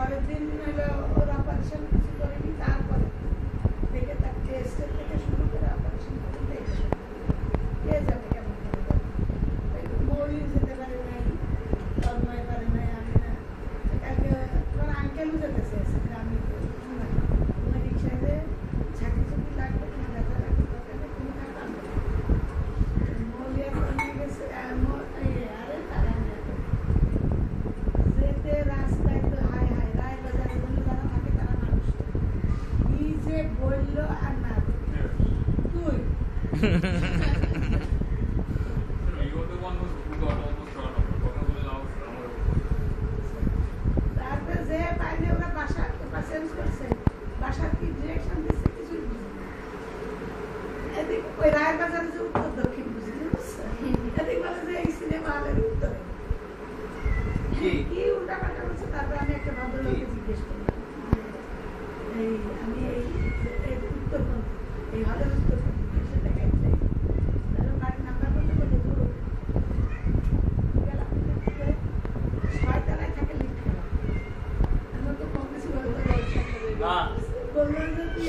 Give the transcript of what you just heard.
পরের দিন হলো ওর অপারেশন কিছু করেনি, তারপরে থেকে তার টেস্টের থেকে শুরু করে অপারেশন করে দেখে কে যাবে কেমন করে মৌলি যেতে পারে নাই, তন্ময় পারে নাই, আমি না। কালকে তোমার আঙ্কেলও যেতে চেয়েছে গ্রামে, তুমি রিক্সায় যে ঝাঁকি ঝুঁকি লাগবে, তোমার ব্যথা লাগবে, তুমি থাকা মৌলি এখন গেছে। আরে তারা যেতে রাস্তায় তো হাই হাই রায় বাজারের জন্য যারা থাকে তারা মানুষ কি যে বললো আর না তুই তারপরে যে পাইলে ওরা বাসা চেঞ্জ করছে, বাসার কি ডিরেকশন দিচ্ছে কিছুই বুঝি না। এদিক ওই রায় বাজারে যে উত্তর দক্ষিণ বুঝি বুঝছে, এদিক বলে যে এই সিনেমা হলের উত্তরে কি উল্টা পাল্টা বলছে। তারপরে আমি একটা ভদ্রলোককে জিজ্ঞেস করলাম, এই আমি এই উত্তর কোনটি, এই হলের উত্তর কোনটি, সেটা খাইতে বাড়ির নাম্বার করতে বলে ধরো গেলাম, ছয়তলায় থাকে লিফট খেলা। আমার তো কম বেশি বললো যে তুই